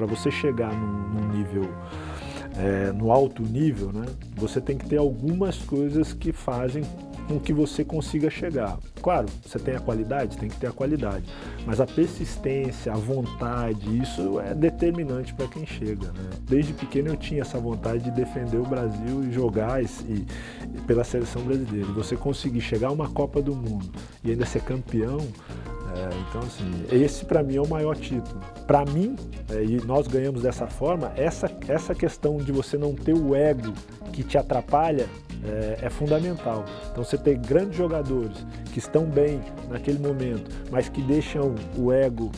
para você chegar num nível, no alto nível, né, você tem que ter algumas coisas que fazem com que você consiga chegar. Claro, você tem a qualidade, tem que ter a qualidade, mas a persistência, a vontade, isso é determinante para quem chega, né? Desde pequeno eu tinha essa vontade de defender o Brasil e jogar pela seleção brasileira. E você conseguir chegar a uma Copa do Mundo e ainda ser campeão, então assim, esse para mim é o maior título. Para mim, e nós ganhamos dessa forma, essa questão de você não ter o ego que te atrapalha, é fundamental. Então você ter grandes jogadores que estão bem naquele momento, mas que deixam o ego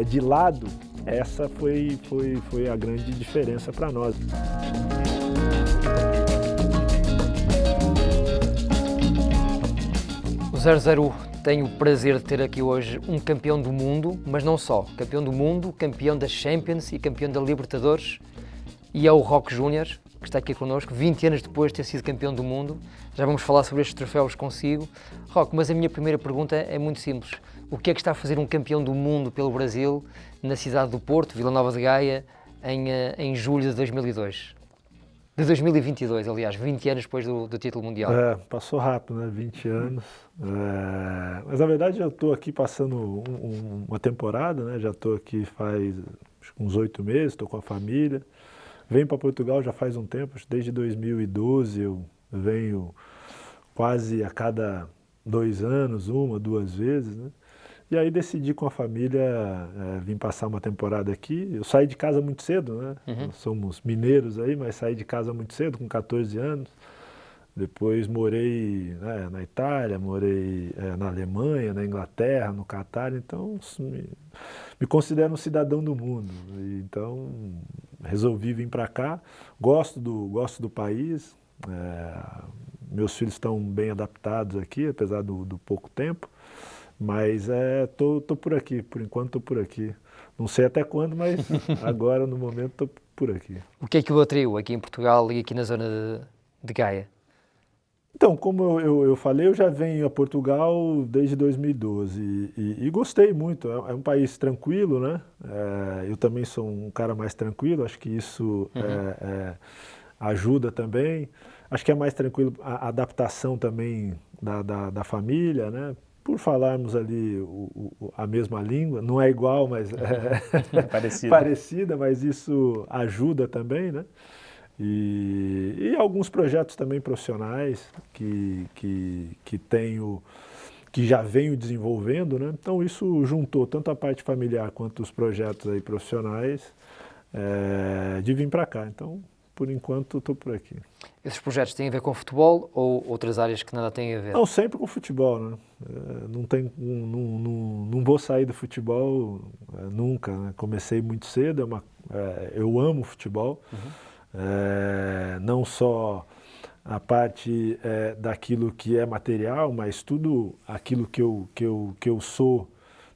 de lado, essa foi a grande diferença para nós. O 00 tem o prazer de ter aqui hoje um campeão do mundo, mas não só. Campeão do mundo, campeão da Champions e campeão da Libertadores. E é o Roque Júnior, que está aqui connosco, 20 anos depois de ter sido campeão do mundo. Já vamos falar sobre estes troféus consigo. Roque, mas a minha primeira pergunta é muito simples. O que é que está a fazer um campeão do mundo pelo Brasil na cidade do Porto, Vila Nova de Gaia, em julho de 2002? De 2022, aliás, 20 anos depois do título mundial. Passou rápido, né? 20 anos. Mas na verdade eu estou aqui passando uma temporada, né? Já estou aqui faz uns 8 meses, estou com a família. Venho para Portugal já faz um tempo, desde 2012 eu venho quase a cada 2 anos, 1, 2 vezes, né? E aí decidi com a família vir passar uma temporada aqui. Eu saí de casa muito cedo, né? Nós somos mineiros aí, mas saí de casa muito cedo, com 14 anos. Depois morei, né, na Itália, morei na Alemanha, na Inglaterra, no Catar, então me considero um cidadão do mundo. Então resolvi vir para cá, gosto do país, meus filhos estão bem adaptados aqui, apesar do pouco tempo, mas tô por aqui, por enquanto estou por aqui. Não sei até quando, mas agora no momento estou por aqui. O que é que o atraiu aqui em Portugal e aqui na zona de Gaia? Então, como eu falei, eu já venho a Portugal desde 2012 e gostei muito. É um país tranquilo, né? Eu também sou um cara mais tranquilo, acho que isso ajuda também. Acho que é mais tranquilo a adaptação também da família, né? Por falarmos ali a mesma língua, não é igual, mas é parecida, mas isso ajuda também, né? E alguns projetos também profissionais que já venho desenvolvendo, né? Então isso juntou tanto a parte familiar quanto os projetos aí profissionais de vir para cá. Então, por enquanto, estou por aqui. Esses projetos têm a ver com futebol ou outras áreas que nada têm a ver? Não, sempre com futebol, né? Não vou sair do futebol nunca, né? Comecei muito cedo, eu amo futebol. Não só a parte daquilo que é material, mas tudo aquilo que eu sou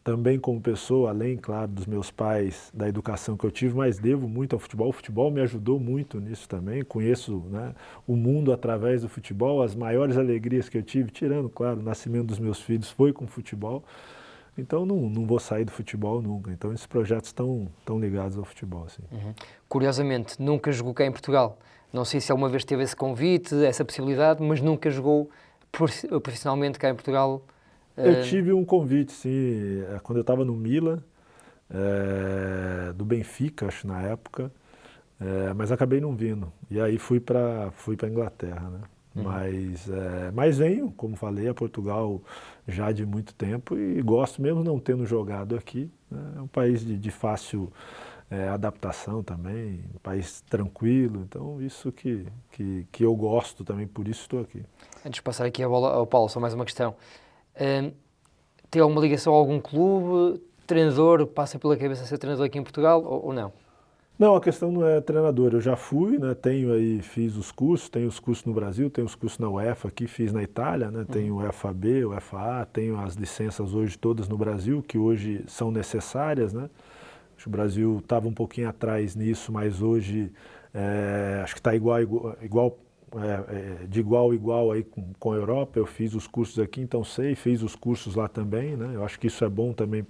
também como pessoa, além, claro, dos meus pais, da educação que eu tive, mas devo muito ao futebol. O futebol me ajudou muito nisso também. Conheço, né, o mundo através do futebol. As maiores alegrias que eu tive, tirando, claro, o nascimento dos meus filhos, foi com o futebol. Então não vou sair do futebol nunca. Então esses projetos estão ligados ao futebol. Assim. Curiosamente, nunca jogou cá em Portugal. Não sei se alguma vez teve esse convite, essa possibilidade, mas nunca jogou profissionalmente cá em Portugal. Eu tive um convite, sim, quando eu estava no Milan, do Benfica, acho, na época, mas acabei não vindo. E aí fui para a Inglaterra, né? Mas venho, como falei, a Portugal já de muito tempo e gosto, mesmo não tendo jogado aqui, né? É um país de fácil adaptação também, um país tranquilo, então isso que eu gosto também, por isso estou aqui. Antes de passar aqui a bola ao Paulo, só mais uma questão. Tem alguma ligação a algum clube? Treinador, passa pela cabeça ser treinador aqui em Portugal ou não? Não, a questão não é treinador, eu já fui, né, fiz os cursos, tenho os cursos no Brasil, tenho os cursos na UEFA aqui, fiz na Itália, né, tenho o UEFA B, o UEFA A, tenho as licenças hoje todas no Brasil, que hoje são necessárias, né, acho que o Brasil estava um pouquinho atrás nisso, mas hoje acho que está de igual a igual aí com a Europa. Eu fiz os cursos aqui, então fiz os cursos lá também, né, eu acho que isso é bom também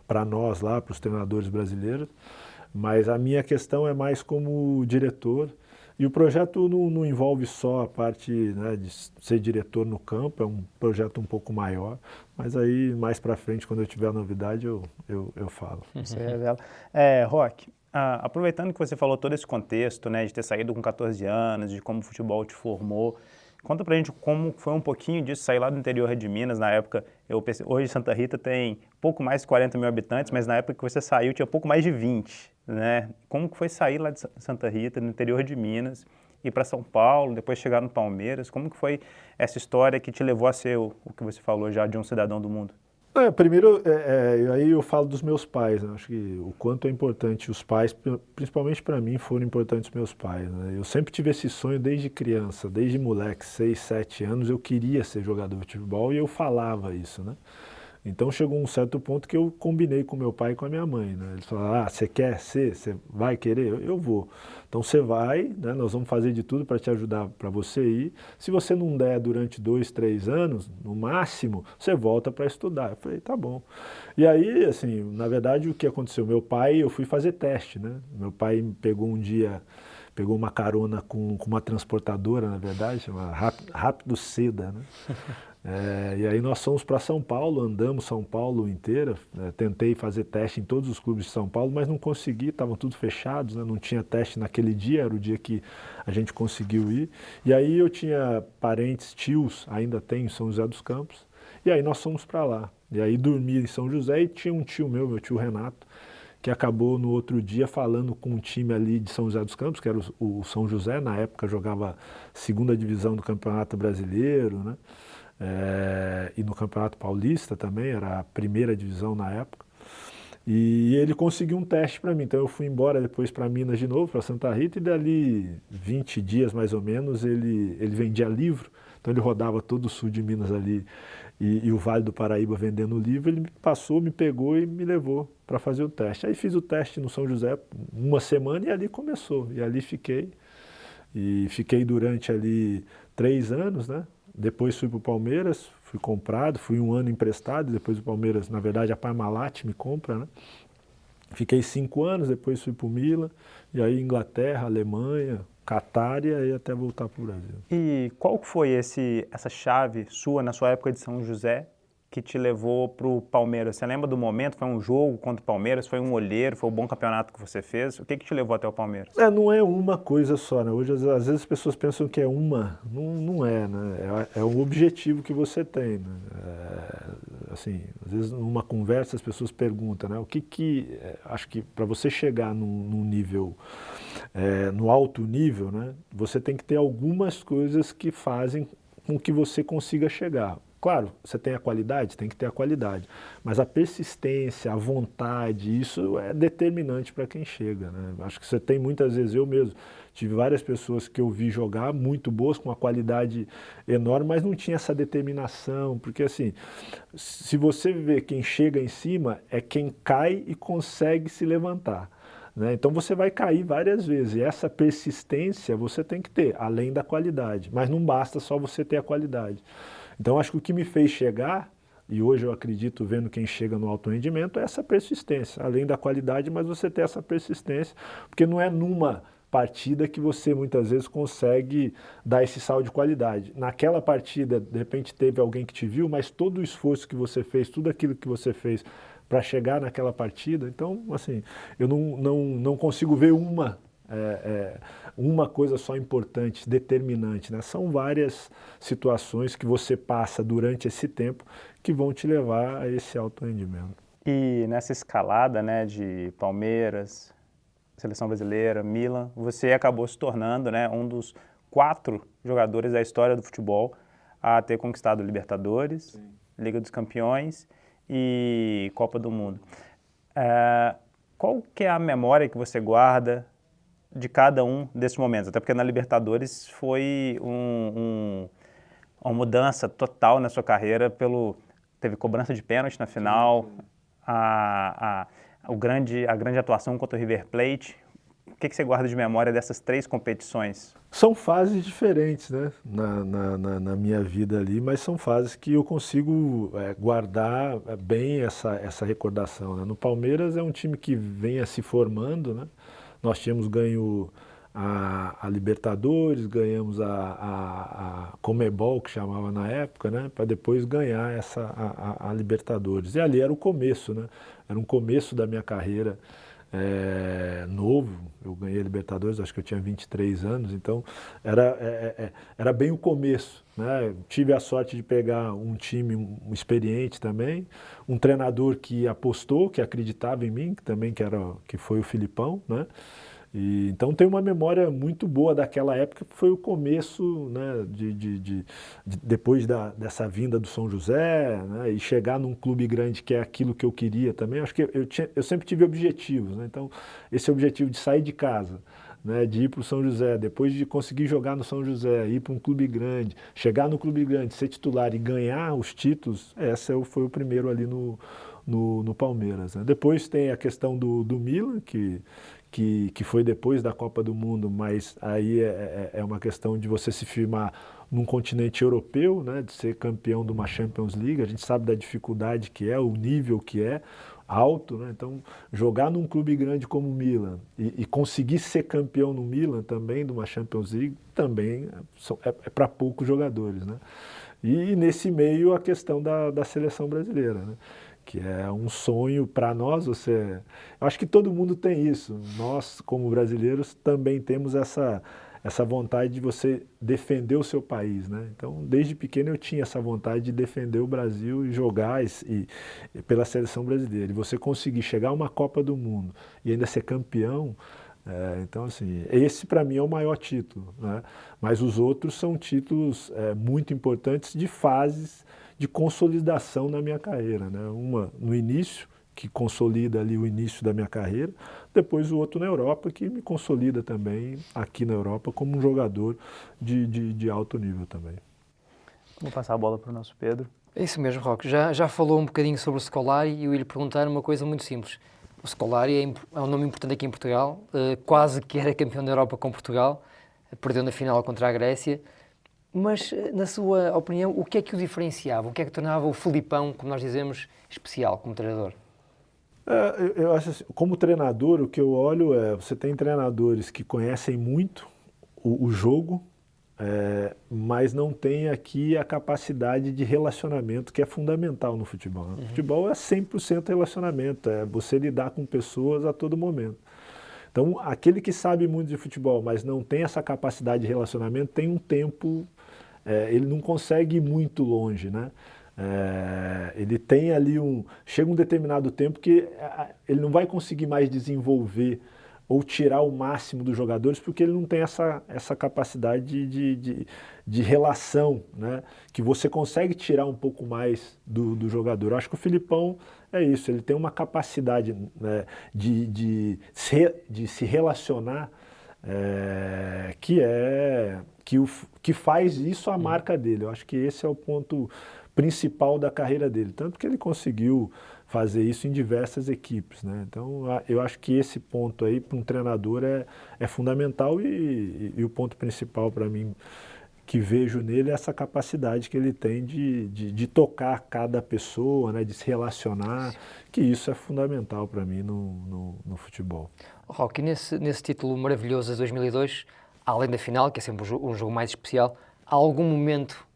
para nós lá, para os treinadores brasileiros. Mas a minha questão é mais como diretor. E o projeto não envolve só a parte, né, de ser diretor no campo, é um projeto um pouco maior, mas aí mais para frente, quando eu tiver novidade, eu falo. Você revela. Roque, aproveitando que você falou todo esse contexto, né, de ter saído com 14 anos, de como o futebol te formou, conta pra gente como foi um pouquinho disso, sair lá do interior de Minas, na época, hoje Santa Rita tem pouco mais de 40 mil habitantes, mas na época que você saiu tinha pouco mais de 20, né? Como que foi sair lá de Santa Rita, no interior de Minas, ir para São Paulo, depois chegar no Palmeiras? Como que foi essa história que te levou a ser o que você falou já de um cidadão do mundo? Primeiro, aí eu falo dos meus pais, né? Acho que o quanto é importante os pais, principalmente para mim, foram importantes meus pais, né? Eu sempre tive esse sonho desde criança, desde moleque, 6, 7 anos, eu queria ser jogador de futebol e eu falava isso, né? Então chegou um certo ponto que eu combinei com meu pai e com a minha mãe, né? Eles falaram, você quer ser? Você vai querer? Eu vou. Então você vai, né? Nós vamos fazer de tudo para te ajudar, para você ir. Se você não der durante 2, 3 anos, no máximo, você volta para estudar. Eu falei, tá bom. E aí, assim, na verdade o que aconteceu? Meu pai, eu fui fazer teste, né? Meu pai pegou um dia... Pegou uma carona com uma transportadora, na verdade, chama Rápido Seda, né? E aí nós fomos para São Paulo, andamos São Paulo inteira, tentei fazer teste em todos os clubes de São Paulo, mas não consegui, estavam tudo fechados, né? Não tinha teste naquele dia, era o dia que a gente conseguiu ir. E aí eu tinha parentes, tios, ainda tem em São José dos Campos, e aí nós fomos para lá. E aí dormi em São José e tinha um tio meu tio Renato, que acabou no outro dia falando com um time ali de São José dos Campos, que era o São José, na época jogava segunda divisão do Campeonato Brasileiro, né? E no Campeonato Paulista também, era a primeira divisão na época. E ele conseguiu um teste para mim, então eu fui embora depois para Minas de novo, para Santa Rita, e dali 20 dias mais ou menos ele vendia livro, então ele rodava todo o sul de Minas ali e o Vale do Paraíba vendendo livro, ele me passou, me pegou e me levou para fazer o teste. Aí fiz o teste no São José uma semana e ali começou, e ali fiquei. E fiquei durante ali 3 anos, né? Depois fui para o Palmeiras, fui comprado, fui 1 ano emprestado, depois o Palmeiras, na verdade a Parmalat me compra, né? Fiquei 5 anos, depois fui para o Milan, e aí Inglaterra, Alemanha, Catar e aí até voltar para o Brasil. E qual foi essa chave sua na sua época de São José que te levou para o Palmeiras? Você lembra do momento? Foi um jogo contra o Palmeiras? Foi um olheiro? Foi um bom campeonato que você fez? O que te levou até o Palmeiras? Não é uma coisa só, né? Hoje, às vezes, as pessoas pensam que é uma. Não é, né? É um objetivo que você tem, né? Assim, às vezes, numa conversa, as pessoas perguntam, né? Acho que para você chegar num nível, no alto nível, né? Você tem que ter algumas coisas que fazem com que você consiga chegar. Claro, você tem a qualidade, tem que ter a qualidade, mas a persistência, a vontade, isso é determinante para quem chega, né? Acho que você tem muitas vezes, eu mesmo, tive várias pessoas que eu vi jogar muito boas, com uma qualidade enorme, mas não tinha essa determinação, porque assim, se você vê quem chega em cima, é quem cai e consegue se levantar. Então você vai cair várias vezes e essa persistência você tem que ter, além da qualidade, mas não basta só você ter a qualidade. Então acho que o que me fez chegar, e hoje eu acredito vendo quem chega no alto rendimento, é essa persistência, além da qualidade, mas você ter essa persistência, porque não é numa partida que você muitas vezes consegue dar esse salto de qualidade. Naquela partida, de repente teve alguém que te viu, mas todo o esforço que você fez, tudo aquilo que você fez para chegar naquela partida, então assim, eu não consigo ver uma coisa só importante, determinante, né? São várias situações que você passa durante esse tempo que vão te levar a esse alto rendimento. E nessa escalada, né, de Palmeiras, Seleção Brasileira, Milan, você acabou se tornando, né, um dos 4 jogadores da história do futebol a ter conquistado Libertadores, sim, Liga dos Campeões e Copa do Mundo. Qual que é a memória que você guarda de cada um desses momentos? Até porque na Libertadores foi uma mudança total na sua carreira, teve cobrança de pênalti na final, a grande atuação contra o River Plate. que você guarda de memória dessas 3 competições? São fases diferentes, né, na minha vida ali, mas são fases que eu consigo guardar bem essa recordação, né? No Palmeiras é um time que vem se formando, né? Nós tínhamos ganho a Libertadores, ganhamos a Conmebol, que chamava na época, né, para depois ganhar a Libertadores. E ali era o começo, né? Era um começo da minha carreira novo. Eu ganhei a Libertadores, acho que eu tinha 23 anos, então era bem o começo, né? Tive a sorte de pegar um time experiente também, um treinador que apostou, que acreditava em mim, que foi o Filipão, né? E, então tem uma memória muito boa daquela época, que foi o começo, né, depois dessa vinda do São José, né, e chegar num clube grande, que é aquilo que eu queria também. Acho que eu sempre tive objetivos, né? Então esse objetivo de sair de casa, né, de ir para o São José, depois de conseguir jogar no São José, ir para um clube grande, chegar no clube grande, ser titular e ganhar os títulos, foi o primeiro ali no Palmeiras, né? Depois tem a questão do Milan, que foi depois da Copa do Mundo, mas aí é uma questão de você se firmar num continente europeu, né, de ser campeão de uma Champions League. A gente sabe da dificuldade que é, o nível que é alto, né? Então jogar num clube grande como o Milan e conseguir ser campeão no Milan também, de uma Champions League, também é para poucos jogadores, né? E nesse meio a questão da seleção brasileira, né? Que é um sonho para nós. Eu acho que todo mundo tem isso. Nós, como brasileiros, também temos essa vontade de você defender o seu país, né? Então, desde pequeno eu tinha essa vontade de defender o Brasil e jogar pela seleção brasileira. E você conseguir chegar a uma Copa do Mundo e ainda ser campeão, então, assim, esse para mim é o maior título, né? Mas os outros são títulos muito importantes de fases de consolidação na minha carreira, né? Uma no início, que consolida ali o início da minha carreira, depois o outro na Europa, que me consolida também aqui na Europa como um jogador de alto nível também. Vou passar a bola para o nosso Pedro. É isso mesmo, Roque. Já falou um bocadinho sobre o Scolari e eu ia lhe perguntar uma coisa muito simples. O Scolari é um nome importante aqui em Portugal, quase que era campeão da Europa com Portugal, perdeu na final contra a Grécia. Mas, na sua opinião, o que é que o diferenciava? O que é que tornava o Filipão, como nós dizemos, especial como treinador? Eu acho assim, como treinador, o que eu olho você tem treinadores que conhecem muito o jogo, mas não tem aqui a capacidade de relacionamento, que é fundamental no futebol, né? O futebol é 100% relacionamento, é você lidar com pessoas a todo momento. Então, aquele que sabe muito de futebol, mas não tem essa capacidade de relacionamento, tem um tempo, ele não consegue ir muito longe, né? Ele tem ali chega um determinado tempo que ele não vai conseguir mais desenvolver ou tirar o máximo dos jogadores, porque ele não tem essa capacidade de relação, né? Que você consegue tirar um pouco mais do jogador. Eu acho que o Filipão é isso, ele tem uma capacidade, né, de se relacionar, que faz isso a marca dele. Eu acho que esse é o ponto principal da carreira dele, tanto que ele conseguiu fazer isso em diversas equipes, né? Então eu acho que esse ponto aí para um treinador é fundamental e o ponto principal para mim que vejo nele é essa capacidade que ele tem de tocar cada pessoa, né, de se relacionar, que isso é fundamental para mim no futebol. Roque, nesse título maravilhoso de 2002, além da final, que é sempre um jogo mais especial, há algum momento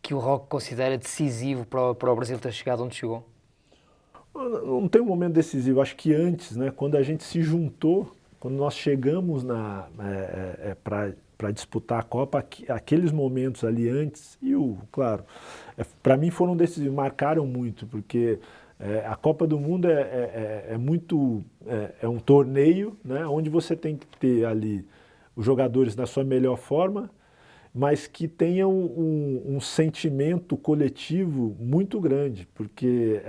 que o Roque considera decisivo para o Brasil ter chegado onde chegou? Não tem um momento decisivo, acho que antes, né, quando a gente se juntou, quando nós chegamos para disputar a Copa, aqueles momentos ali antes, claro, para mim foram decisivos, marcaram muito, porque a Copa do Mundo é um torneio, né, onde você tem que ter ali os jogadores na sua melhor forma, mas que tenham um sentimento coletivo muito grande, porque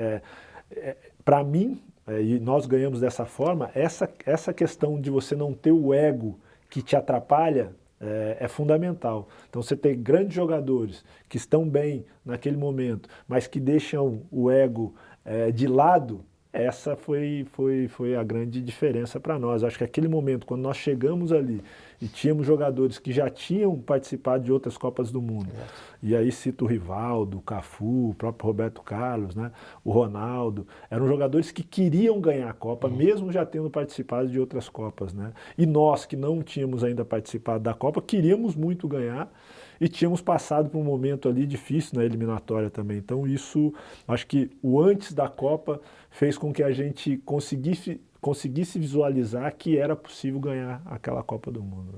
para mim, e nós ganhamos dessa forma, essa questão de você não ter o ego que te atrapalha é fundamental. Então você tem grandes jogadores que estão bem naquele momento, mas que deixam o ego de lado, essa foi a grande diferença para nós. Acho que aquele momento, quando nós chegamos ali e tínhamos jogadores que já tinham participado de outras Copas do Mundo, e aí cito o Rivaldo, o Cafu, o próprio Roberto Carlos, né, o Ronaldo, eram jogadores que queriam ganhar a Copa, mesmo já tendo participado de outras Copas, né? E nós, que não tínhamos ainda participado da Copa, queríamos muito ganhar, e tínhamos passado por um momento ali difícil na eliminatória também. Então isso, acho que o antes da Copa fez com que a gente conseguisse visualizar que era possível ganhar aquela Copa do Mundo.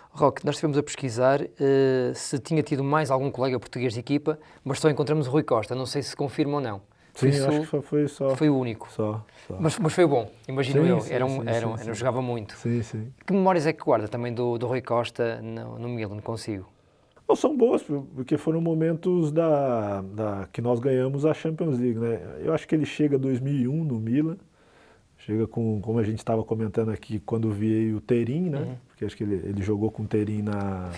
Roque, nós estivemos a pesquisar se tinha tido mais algum colega português de equipa, mas só encontramos o Rui Costa, não sei se confirma ou não. Sim, acho que foi só. Foi o único. Só. Mas foi bom, imagino Sim, eu. sim. Jogava muito. Sim, sim. Que memórias é que guarda também do Rui Costa no Milan consigo? Não, são boas, porque foram momentos que nós ganhamos a Champions League, né? Eu acho que ele chega em 2001 no Milan, chega como a gente estava comentando aqui, quando veio o Terim, né? Porque acho que ele jogou com o Terim na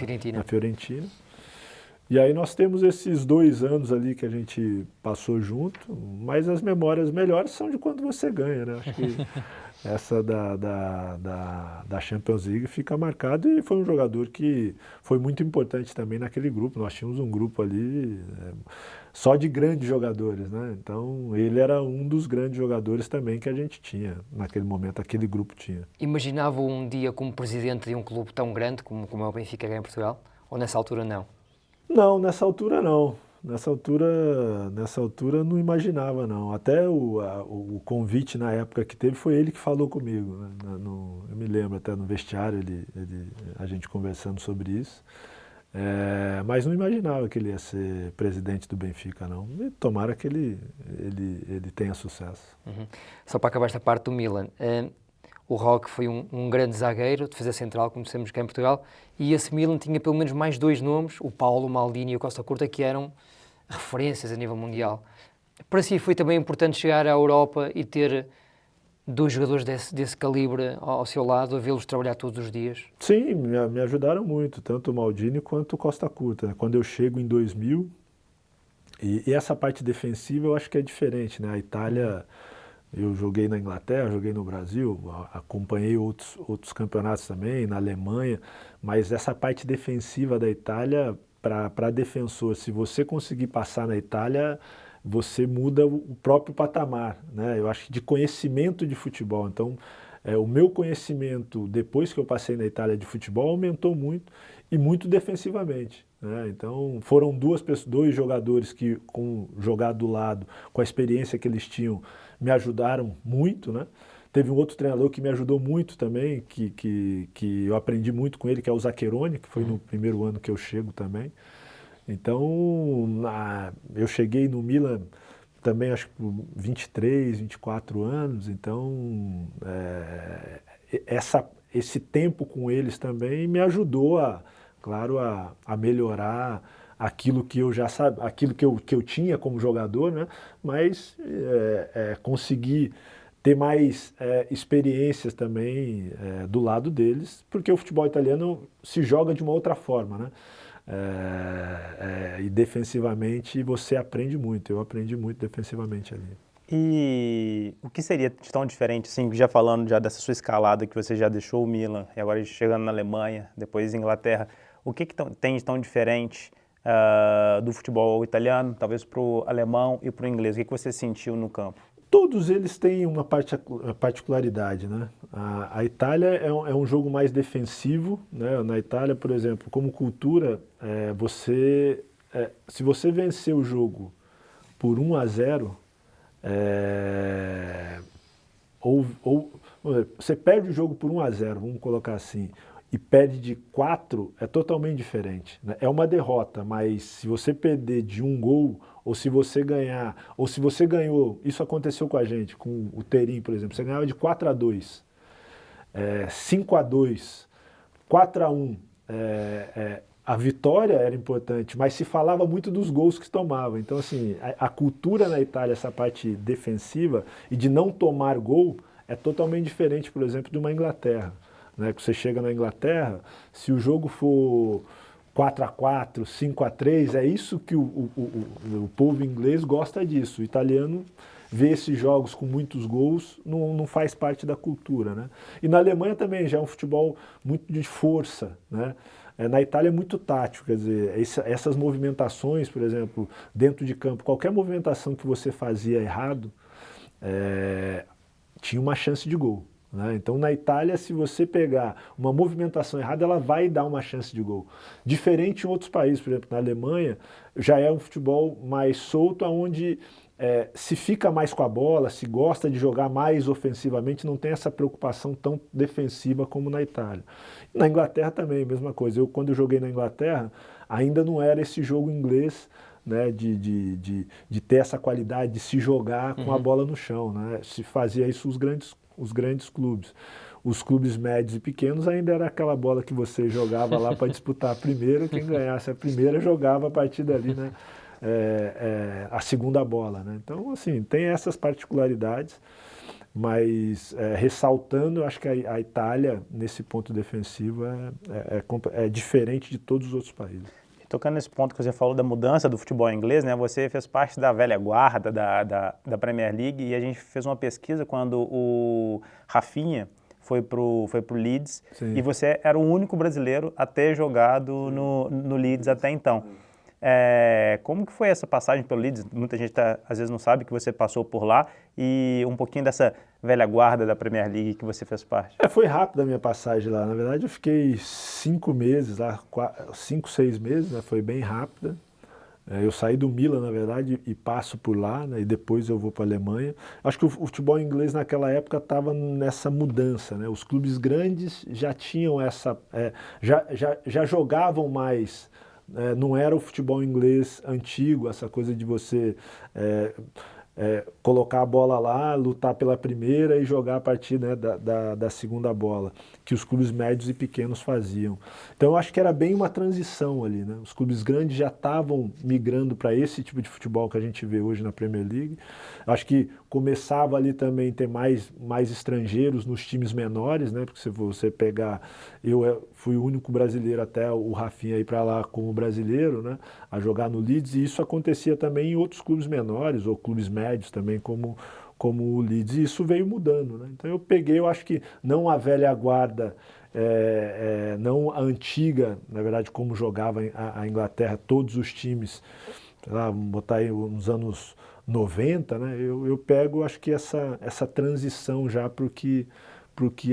Fiorentina. E aí nós temos esses 2 anos ali que a gente passou junto, mas as memórias melhores são de quando você ganha, né? Acho que essa da Champions League fica marcado, e foi um jogador que foi muito importante também naquele grupo. Nós tínhamos um grupo ali só de grandes jogadores, né? Então ele era um dos grandes jogadores também que a gente tinha naquele momento, aquele grupo tinha. Imaginava um dia como presidente de um clube tão grande como é o Benfica em Portugal? Ou nessa altura não? Não, nessa altura não. Nessa altura não imaginava, não. Até o convite na época que teve foi ele que falou comigo, né? Eu me lembro até no vestiário a gente conversando sobre isso. Mas não imaginava que ele ia ser presidente do Benfica, não. E tomara que ele tenha sucesso. Só para acabar esta parte do Milan. O Roque foi um grande zagueiro, defesa central, como dissemos cá em Portugal, e esse Milan tinha pelo menos mais 2 nomes, o Paulo, o Maldini e o Costa Curta, que eram referências a nível mundial. Para si foi também importante chegar à Europa e ter 2 jogadores desse calibre ao seu lado, a vê-los trabalhar todos os dias? Sim, me ajudaram muito, tanto o Maldini quanto o Costa Curta. Quando eu chego em 2000, e essa parte defensiva eu acho que é diferente, né? A Itália... Eu joguei na Inglaterra, joguei no Brasil, acompanhei outros campeonatos também, na Alemanha, mas essa parte defensiva da Itália, para defensor, se você conseguir passar na Itália, você muda o próprio patamar, né? Eu acho que de conhecimento de futebol. Então, o meu conhecimento, depois que eu passei na Itália de futebol, aumentou muito, e muito defensivamente, né? Então, foram 2 jogadores que, com jogar do lado, com a experiência que eles tinham, me ajudaram muito, né? Teve um outro treinador que me ajudou muito também, que eu aprendi muito com ele, que é o Zaccheroni, que foi no primeiro ano que eu chego também. Então, eu cheguei no Milan também, acho que com 23, 24 anos, então esse tempo com eles também me ajudou claro, a melhorar aquilo que eu já sabia, aquilo que eu tinha como jogador, né? Mas conseguir ter mais experiências também do lado deles, porque o futebol italiano se joga de uma outra forma, né? E defensivamente você aprende muito, eu aprendi muito defensivamente ali. E o que seria de tão diferente, assim, já falando já dessa sua escalada, que você já deixou o Milan, e agora chegando na Alemanha, depois Inglaterra, o que tem de tão diferente do futebol italiano, talvez para o alemão e para o inglês? O que você sentiu no campo? Todos eles têm uma particularidade, né? A Itália é um jogo mais defensivo, né? Na Itália, por exemplo, como cultura, se você vencer o jogo por 1-0, você perde o jogo por 1-0, vamos colocar assim, e perde de 4, é totalmente diferente, né? É uma derrota, mas se você perder de 1 gol, ou se você ganhar, ou se você ganhou, isso aconteceu com a gente, com o Terim, por exemplo, você ganhava de 4-2, 5-2, 4-1, a vitória era importante, mas se falava muito dos gols que tomava. Então, assim, a cultura na Itália, essa parte defensiva e de não tomar gol, é totalmente diferente, por exemplo, de uma Inglaterra, né? Que você chega na Inglaterra, se o jogo for 4-4, 5-3, é isso que o povo inglês gosta disso. O italiano ver esses jogos com muitos gols não faz parte da cultura, né? E na Alemanha também já é um futebol muito de força, né? Na Itália é muito tático, quer dizer, essas movimentações, por exemplo, dentro de campo, qualquer movimentação que você fazia errado, tinha uma chance de gol, né? Então na Itália, se você pegar uma movimentação errada, ela vai dar uma chance de gol. Diferente em outros países, por exemplo, na Alemanha, já é um futebol mais solto, onde se fica mais com a bola, se gosta de jogar mais ofensivamente, não tem essa preocupação tão defensiva como na Itália. Na Inglaterra também, mesma coisa. Quando eu joguei na Inglaterra, ainda não era esse jogo inglês, né, de ter essa qualidade de se jogar com a bola no chão, né? Se fazia isso os grandes clubes. Os clubes médios e pequenos ainda era aquela bola que você jogava lá para disputar a primeira, quem ganhasse a primeira jogava a partir dali, né, a segunda bola, né? Então, assim, tem essas particularidades, mas ressaltando, acho que a Itália, nesse ponto defensivo, é diferente de todos os outros países. Tocando nesse ponto que você falou da mudança do futebol inglês, né? Você fez parte da velha guarda da Premier League e a gente fez uma pesquisa quando o Rafinha foi pro Leeds. Sim. E você era o único brasileiro a ter jogado no Leeds até então. Como que foi essa passagem pelo Leeds? Muita gente às vezes não sabe que você passou por lá e um pouquinho dessa velha guarda da Premier League que você fez parte. Foi rápida a minha passagem lá. Na verdade, eu fiquei 5 meses lá, 5, 6 meses, né? Foi bem rápida. Eu saí do Milan, na verdade, e passo por lá, né? E depois eu vou para a Alemanha. Acho que o futebol inglês naquela época estava nessa mudança, né? Os clubes grandes já tinham já jogavam mais. Não era o futebol inglês antigo, essa coisa de você colocar a bola lá, lutar pela primeira e jogar a partir, né, da segunda bola, que os clubes médios e pequenos faziam. Então eu acho que era bem uma transição ali, né? Os clubes grandes já estavam migrando para esse tipo de futebol que a gente vê hoje na Premier League. Acho que começava ali também ter mais estrangeiros nos times menores, né? Porque se você pegar, eu fui o único brasileiro até o Rafinha ir para lá como brasileiro, né? A jogar no Leeds, e isso acontecia também em outros clubes menores ou clubes médios também, como o Leeds, e isso veio mudando, né? Então eu peguei, eu acho que não a velha guarda, não a antiga, na verdade, como jogava a Inglaterra, todos os times, sei lá, vamos botar aí nos anos 90, né? Eu pego, acho que essa transição já para o que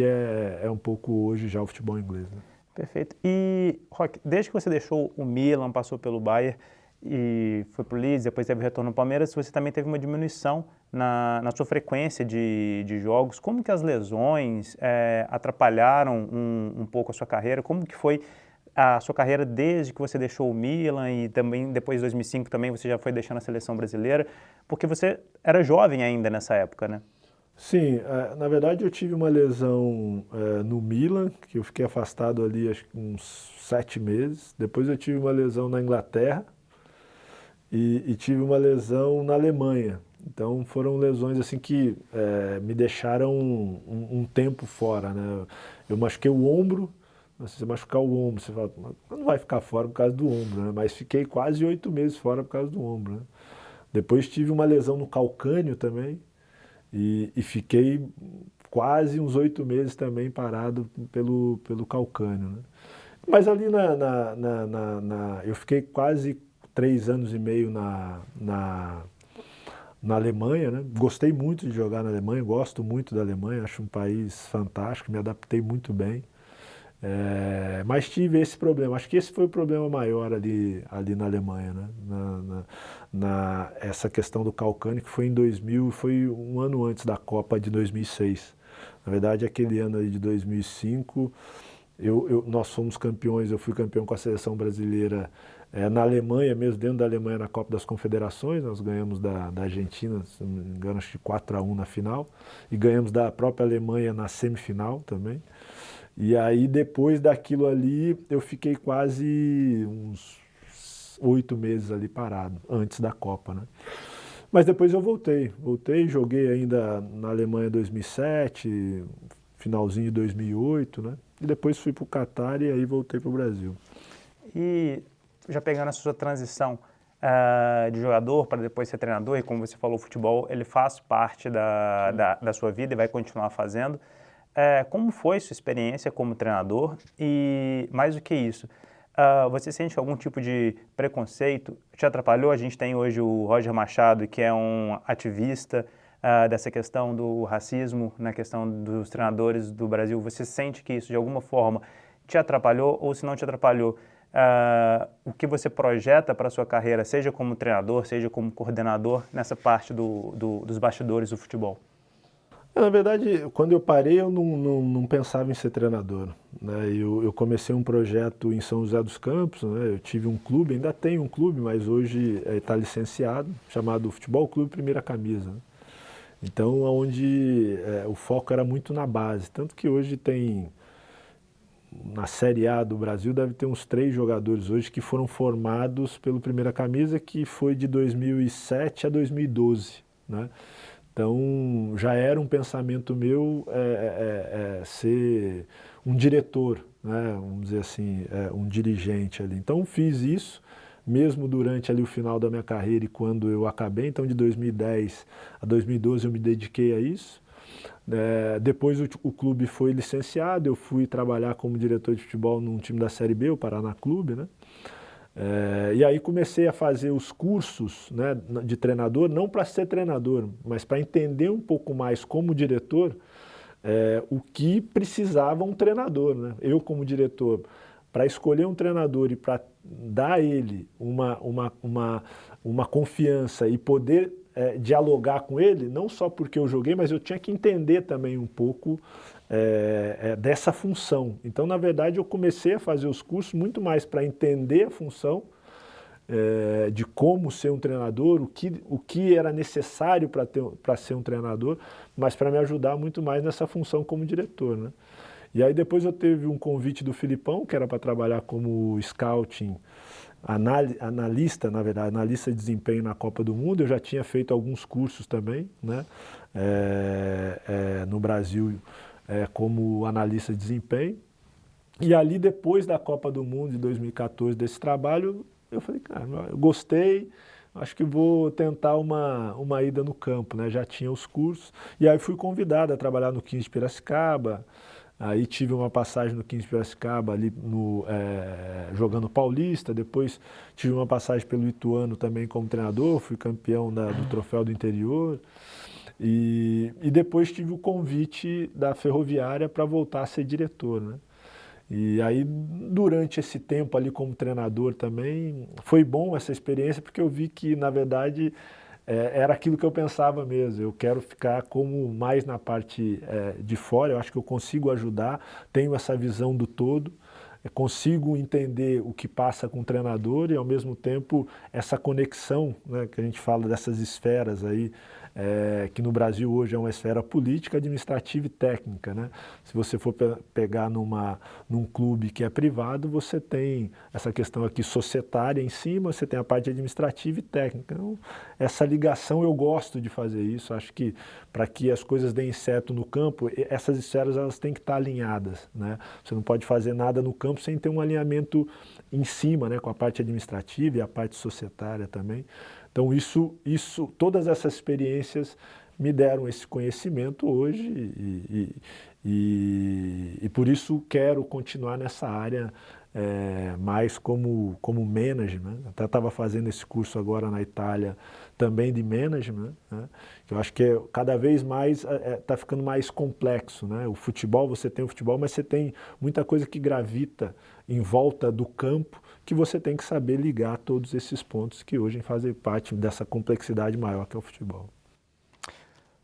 é um pouco hoje já o futebol inglês, né? Perfeito. E, Roque, desde que você deixou o Milan, passou pelo Bayern e foi para o Leeds, depois teve o retorno no Palmeiras, você também teve uma diminuição na sua frequência de jogos. Como que as lesões atrapalharam um pouco a sua carreira? Como que foi a sua carreira desde que você deixou o Milan e também depois de 2005 também você já foi deixando a seleção brasileira? Porque você era jovem ainda nessa época, né? Sim, na verdade eu tive uma lesão no Milan, que eu fiquei afastado ali acho que uns 7 meses. Depois eu tive uma lesão na Inglaterra e tive uma lesão na Alemanha. Então foram lesões assim que me deixaram um tempo fora, né? Eu machuquei o ombro. Se você machucar o ombro, você fala, não vai ficar fora por causa do ombro, né? Mas fiquei quase 8 meses fora por causa do ombro, né? Depois tive uma lesão no calcânio também. E fiquei quase uns 8 meses também parado pelo calcânio, né? Mas ali eu fiquei quase 3 anos e meio na Alemanha, né? Gostei muito de jogar na Alemanha, gosto muito da Alemanha, acho um país fantástico, me adaptei muito bem. Mas tive esse problema, acho que esse foi o problema maior ali na Alemanha, né? Essa questão do calcânio, que foi em 2000, foi um ano antes da Copa de 2006. Na verdade, aquele ano aí de 2005, nós fomos campeões, eu fui campeão com a seleção brasileira na Alemanha, mesmo dentro da Alemanha, na Copa das Confederações. Nós ganhamos da Argentina, se não me engano, acho que 4-1 na final, e ganhamos da própria Alemanha na semifinal também. E aí, depois daquilo ali, eu fiquei quase uns 8 meses ali parado, antes da Copa, né? Mas depois eu voltei, joguei ainda na Alemanha em 2007, finalzinho de 2008, né? E depois fui para o Catar e aí voltei para o Brasil. E já pegando a sua transição, de jogador para depois ser treinador, e como você falou, o futebol ele faz parte da sua vida e vai continuar fazendo. Como foi sua experiência como treinador? E mais do que isso, você sente algum tipo de preconceito? Te atrapalhou? A gente tem hoje o Roger Machado, que é um ativista dessa questão do racismo, na questão dos treinadores do Brasil. Você sente que isso de alguma forma te atrapalhou, ou se não te atrapalhou, o que você projeta para a sua carreira, seja como treinador, seja como coordenador, nessa parte dos bastidores do futebol? Na verdade, quando eu parei, eu não pensava em ser treinador, né? Eu comecei um projeto em São José dos Campos, né? Eu tive um clube, ainda tenho um clube, mas hoje está licenciado, chamado Futebol Clube Primeira Camisa, né? Então, onde o foco era muito na base, tanto que hoje tem, na Série A do Brasil, deve ter uns 3 jogadores hoje que foram formados pelo Primeira Camisa, que foi de 2007 a 2012, né? Então, já era um pensamento meu ser um diretor, né? Vamos dizer assim, um dirigente ali. Então, fiz isso, mesmo durante ali o final da minha carreira e quando eu acabei. Então, de 2010 a 2012 eu me dediquei a isso. Depois o clube foi licenciado, eu fui trabalhar como diretor de futebol num time da Série B, o Paraná Clube, né? E aí comecei a fazer os cursos, né, de treinador, não para ser treinador, mas para entender um pouco mais como diretor o que precisava um treinador, né? Eu como diretor, para escolher um treinador e para dar a ele uma confiança e poder dialogar com ele, não só porque eu joguei, mas eu tinha que entender também um pouco dessa função. Então, na verdade, eu comecei a fazer os cursos muito mais para entender a função de como ser um treinador, o que era necessário para ser um treinador, mas para me ajudar muito mais nessa função como diretor, né? E aí depois eu teve um convite do Filipão, que era para trabalhar como scouting, analista, na verdade, analista de desempenho na Copa do Mundo. Eu já tinha feito alguns cursos também, né, no Brasil, como analista de desempenho. E ali, depois da Copa do Mundo de 2014, desse trabalho, eu falei, cara, eu gostei, acho que vou tentar uma ida no campo, né? Já tinha os cursos. E aí fui convidado a trabalhar no 15 de Piracicaba. Aí tive uma passagem no 15 de Piracicaba, ali jogando Paulista. Depois tive uma passagem pelo Ituano também como treinador, fui campeão do Troféu do Interior. E depois tive o convite da Ferroviária para voltar a ser diretor, né? E aí, durante esse tempo ali como treinador também, foi bom essa experiência, porque eu vi que, na verdade, era aquilo que eu pensava mesmo. Eu quero ficar como mais na parte de fora, eu acho que eu consigo ajudar, tenho essa visão do todo, consigo entender o que passa com o treinador e, ao mesmo tempo, essa conexão, né, que a gente fala dessas esferas aí, que no Brasil hoje é uma esfera política, administrativa e técnica, né? Se você for pegar num clube que é privado, você tem essa questão aqui societária em cima, você tem a parte administrativa e técnica. Então, essa ligação eu gosto de fazer isso. Acho que para que as coisas deem certo no campo, essas esferas elas têm que estar alinhadas, né? Você não pode fazer nada no campo sem ter um alinhamento em cima, né, com a parte administrativa e a parte societária também. Então todas essas experiências me deram esse conhecimento hoje e por isso quero continuar nessa área mais como management. Até estava fazendo esse curso agora na Itália também de management, né? Eu acho que cada vez mais está ficando mais complexo, né? O futebol, você tem o futebol, mas você tem muita coisa que gravita em volta do campo, que você tem que saber ligar todos esses pontos que hoje fazem parte dessa complexidade maior que é o futebol.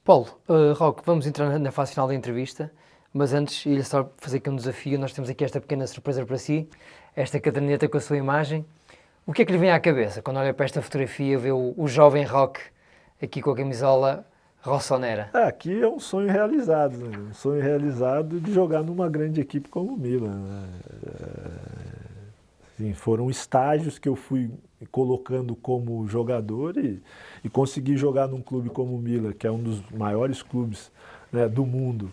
Paulo, Roque, vamos entrar na fase final da entrevista, mas antes, ia só fazer aqui um desafio. Nós temos aqui esta pequena surpresa para si, esta caderneta com a sua imagem. O que é que lhe vem à cabeça quando olha para esta fotografia, vê o jovem Roque aqui com a camisola rossonera? Aqui é um sonho realizado, né? Um sonho realizado de jogar numa grande equipe como o Milan, né? Assim, foram estágios que eu fui colocando como jogador e consegui jogar num clube como o Milan, que é um dos maiores clubes, né, do mundo,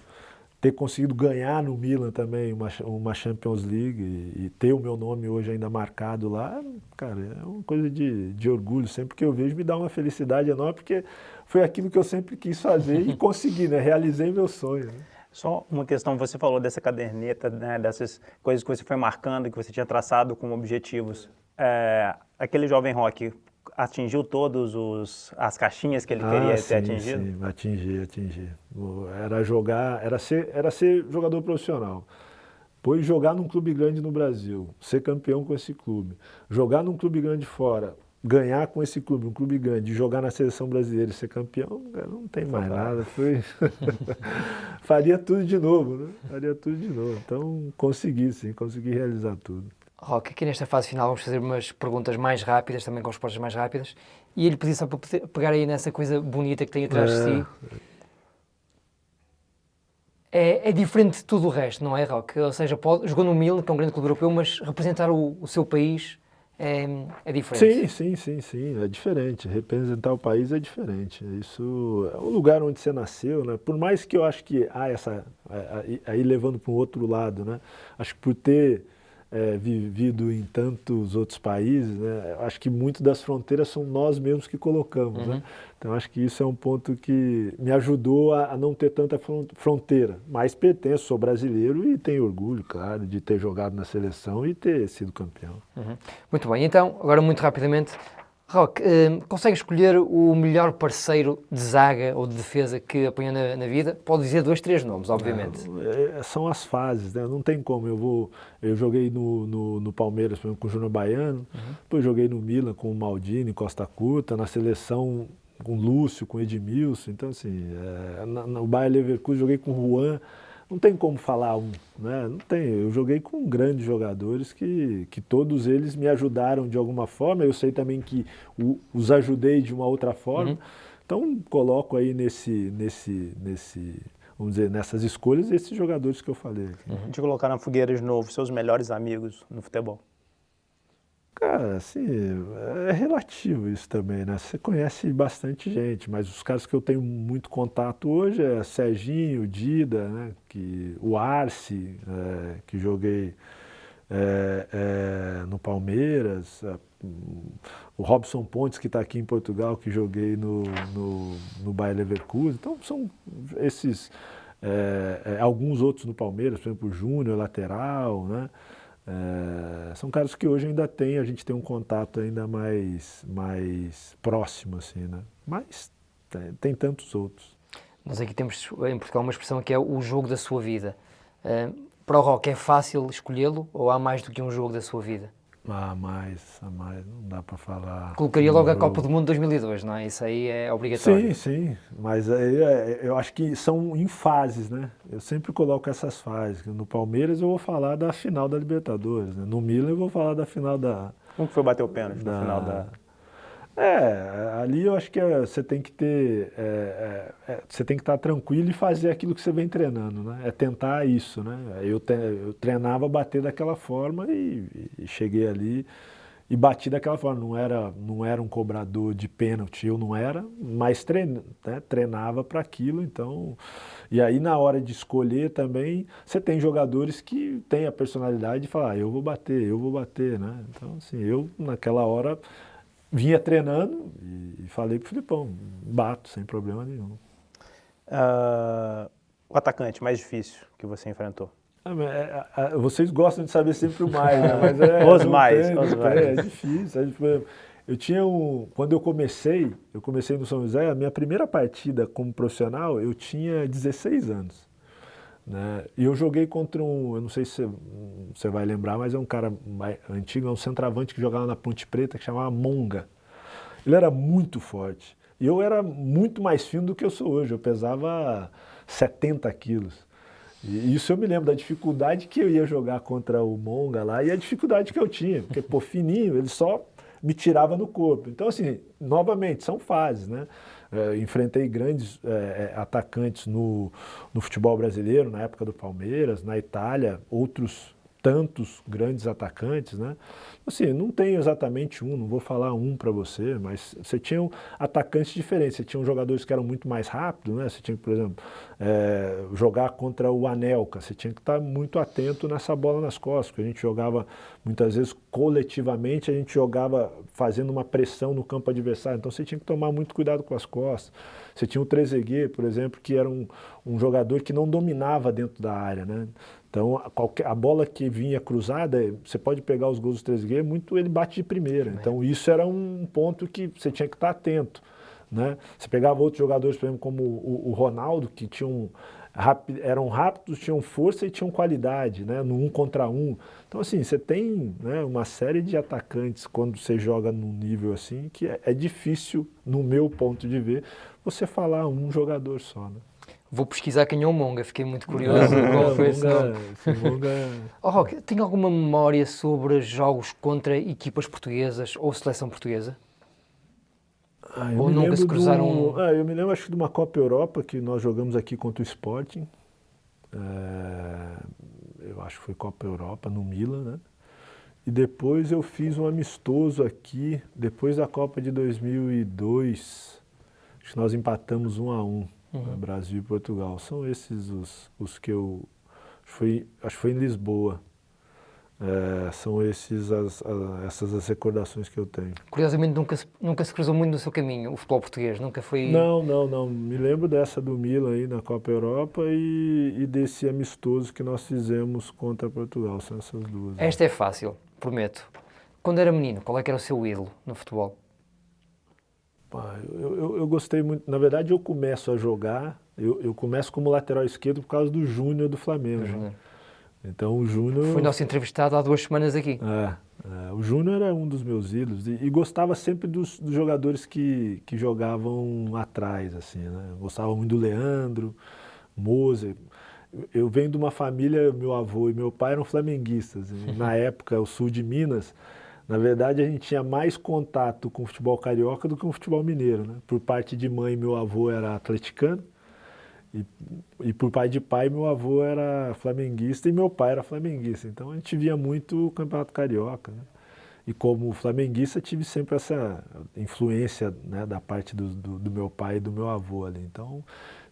ter conseguido ganhar no Milan também uma Champions League e ter o meu nome hoje ainda marcado lá, cara, é uma coisa de orgulho. Sempre que eu vejo me dá uma felicidade enorme, porque foi aquilo que eu sempre quis fazer e consegui, né? Realizei meu sonho. Né? Só uma questão, você falou dessa caderneta, né, dessas coisas que você foi marcando, que você tinha traçado como objetivos. Aquele jovem Roque atingiu todas as caixinhas que ele queria ter atingido? Sim, atingi. Era ser jogador profissional. Depois jogar num clube grande no Brasil, ser campeão com esse clube, jogar num clube grande fora, ganhar com esse clube, um clube grande, jogar na seleção brasileira e ser campeão, não tem mais nada. Faria tudo de novo, né? Faria tudo de novo. Então consegui realizar tudo. Roque, aqui nesta fase final vamos fazer umas perguntas mais rápidas, também com respostas mais rápidas, e ele pediu só para pegar aí nessa coisa bonita que tem atrás de si. É diferente de tudo o resto, não é, Roque? Ou seja, jogou no Milan, que é um grande clube europeu, mas representar o seu país é diferente. Sim, é diferente. Representar o país é diferente. Isso é o lugar onde você nasceu, né? Por mais que eu acho que aí levando para um outro lado, né? Acho que por ter vivido em tantos outros países, né? Acho que muito das fronteiras são nós mesmos que colocamos, né? Então acho que isso é um ponto que me ajudou a não ter tanta fronteira, mas pertenço, sou brasileiro e tenho orgulho, claro, de ter jogado na seleção e ter sido campeão. Muito bem, então, agora muito rapidamente, Roque, consegue escolher o melhor parceiro de zaga ou de defesa que apanhou na vida? Pode dizer 2, 3 nomes, obviamente. São as fases, né? Não tem como. Eu joguei no Palmeiras, por exemplo, com o Júnior Baiano, depois joguei no Milan com o Maldini, Costa Curta, na seleção com o Lúcio, com o Edmilson. Então, assim, no Bayer Leverkusen joguei com o Juan. Não tem como falar né? Não tem. Eu joguei com grandes jogadores que todos eles me ajudaram de alguma forma. Eu sei também que os ajudei de uma outra forma. Então, coloco aí vamos dizer, nessas escolhas, esses jogadores que eu falei. De colocar na fogueira de novo seus melhores amigos no futebol. Cara, assim, é relativo isso também, né? Você conhece bastante gente, mas os caras que eu tenho muito contato hoje é Serginho, Dida, né? O Arce, que joguei no Palmeiras, o Robson Pontes, que está aqui em Portugal, que joguei no Bayer Leverkusen. Então, são esses, alguns outros no Palmeiras, por exemplo, o Júnior, lateral, né? São caras que hoje ainda a gente tem um contato ainda mais próximo, assim, né? Mas tem tantos outros. Nós aqui temos em Portugal uma expressão que é o jogo da sua vida. Para o Roque é fácil escolhê-lo ou há mais do que um jogo da sua vida? Há mais, não dá para falar. Colocaria logo a Copa do Mundo 2002, não é? Isso aí é obrigatório. Sim, mas eu acho que são em fases, né? Eu sempre coloco essas fases. No Palmeiras eu vou falar da final da Libertadores, né? No Milan eu vou falar da final da... Como que foi bater o pênalti no final da... Ali eu acho que você tem que ter... você tem que estar tranquilo e fazer aquilo que você vem treinando, né? É tentar isso, né? Eu treinava bater daquela forma e cheguei ali e bati daquela forma. Não era um cobrador de pênalti, eu não era, mas treinava para aquilo, então... E aí na hora de escolher também, você tem jogadores que têm a personalidade de falar, eu vou bater, né? Então, assim, eu naquela hora... Vinha treinando e falei pro Filipão, bato sem problema nenhum. O atacante mais difícil que você enfrentou? Vocês gostam de saber sempre o mais, né? Os Mas mais. É difícil. Eu tinha quando eu comecei no São José, a minha primeira partida como profissional, eu tinha 16 anos. Né? E eu joguei contra eu não sei se você vai lembrar, mas é um cara antigo, é um centroavante que jogava na Ponte Preta, que chamava Monga. Ele era muito forte. E eu era muito mais fino do que eu sou hoje, eu pesava 70 quilos. E isso eu me lembro da dificuldade que eu ia jogar contra o Monga lá e a dificuldade que eu tinha, porque, fininho, ele só me tirava no corpo. Então, assim, novamente, são fases, né? Enfrentei grandes atacantes no futebol brasileiro, na época do Palmeiras, na Itália, outros tantos grandes atacantes, né? Assim, não tem exatamente um, não vou falar um para você, mas você tinha atacantes diferentes. Você tinha jogadores que eram muito mais rápidos, né? Você tinha, por exemplo, jogar contra o Anelka. Você tinha que estar muito atento nessa bola nas costas, porque a gente jogava, muitas vezes, coletivamente, a gente jogava fazendo uma pressão no campo adversário. Então você tinha que tomar muito cuidado com as costas. Você tinha o Trezeguet, por exemplo, que era um jogador que não dominava dentro da área, né? Então, a bola que vinha cruzada, você pode pegar os gols do Trezeguet, ele bate de primeira. Então, isso era um ponto que você tinha que estar atento, né? Você pegava outros jogadores, por exemplo, como o Ronaldo, que eram rápidos, tinham força e tinham qualidade, né? No 1 contra 1. Então, assim, você tem, né, uma série de atacantes quando você joga num nível assim, que é difícil, no meu ponto de ver, você falar um jogador só, né? Vou pesquisar quem é o Monga, fiquei muito curioso qual foi esse nome. Oh, Roque, tem alguma memória sobre jogos contra equipas portuguesas ou seleção portuguesa? Ou nunca se cruzaram? Eu me lembro, acho que de uma Copa Europa que nós jogamos aqui contra o Sporting. Eu acho que foi Copa Europa, no Milan, né? E depois eu fiz um amistoso aqui, depois da Copa de 2002. Acho que nós empatamos 1-1. Brasil e Portugal. São esses os que eu... Acho que foi em Lisboa. São essas as recordações que eu tenho. Curiosamente, nunca se cruzou muito no seu caminho, o futebol português? Nunca foi... Não. Me lembro dessa do Milan aí na Copa Europa e desse amistoso que nós fizemos contra Portugal. São essas duas. Esta é fácil, prometo. Quando era menino, qual é que era o seu ídolo no futebol? Eu gostei muito. Na verdade, eu começo a jogar, eu começo como lateral esquerdo por causa do Júnior do Flamengo. Né? Então, o Júnior... Foi nosso entrevistado há 2 semanas aqui. O Júnior era um dos meus ídolos e gostava sempre dos jogadores que jogavam atrás, assim, né? Gostava muito do Leandro, Moser. Eu venho de uma família, meu avô e meu pai eram flamenguistas. Na época, o sul de Minas... Na verdade, a gente tinha mais contato com o futebol carioca do que com o futebol mineiro, né? Por parte de mãe, meu avô era atleticano e por parte de pai, meu avô era flamenguista e meu pai era flamenguista. Então, a gente via muito o Campeonato Carioca, né? E como flamenguista, tive sempre essa influência, né, da parte do meu pai e do meu avô ali. Então,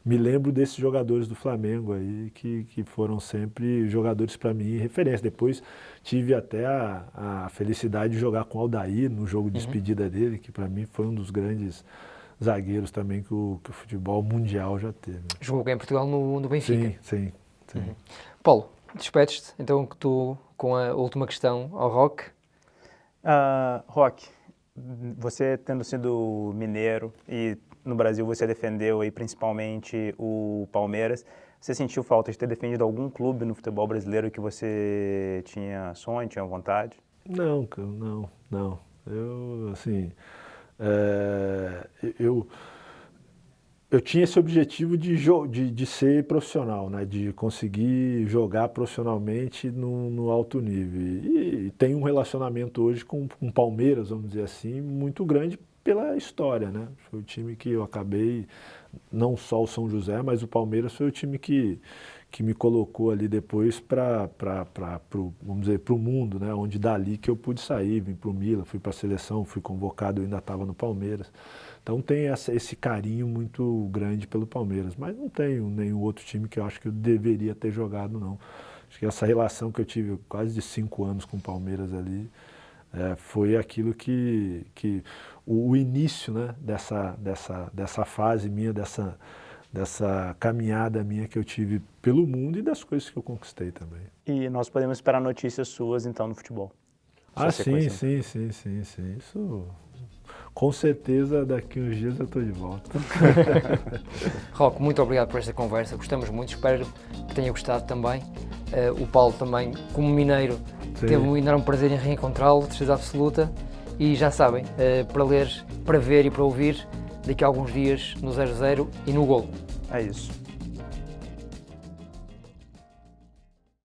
me lembro desses jogadores do Flamengo aí, que foram sempre jogadores para mim referência. Depois tive até a felicidade de jogar com o Aldair no jogo de despedida dele, que para mim foi um dos grandes zagueiros também que o futebol mundial já teve. Jogou bem em Portugal no Benfica. Sim. Paulo, despedes-te então que tu com a última questão ao Roque. Roque, você tendo sido mineiro e no Brasil você defendeu aí principalmente o Palmeiras, você sentiu falta de ter defendido algum clube no futebol brasileiro que você tinha sonho, tinha vontade? Não. Eu, assim, eu tinha esse objetivo de ser profissional, né? De conseguir jogar profissionalmente no alto nível. E tenho um relacionamento hoje com o Palmeiras, vamos dizer assim, muito grande pela história, né? Foi o time que eu acabei, não só o São José, mas o Palmeiras foi o time que me colocou ali depois vamos dizer, para o mundo, né? Onde dali que eu pude sair, vim para o Milan, fui para a seleção, fui convocado, eu ainda estava no Palmeiras. Então tem esse carinho muito grande pelo Palmeiras, mas não tenho nenhum outro time que eu acho que eu deveria ter jogado, não. Acho que essa relação que eu tive quase de 5 anos com o Palmeiras ali, foi aquilo que o início, né, dessa fase minha, dessa caminhada minha que eu tive pelo mundo e das coisas que eu conquistei também. E nós podemos esperar notícias suas, então, no futebol? Sim. Isso, com certeza, daqui uns dias eu estou de volta. Roque, muito obrigado por esta conversa, gostamos muito, espero que tenha gostado também. O Paulo também, como mineiro, teve um enorme prazer em reencontrá-lo, de certeza absoluta. E já sabem, para ler, para ver e para ouvir, daqui a alguns dias no 00 e no Golo. É isso.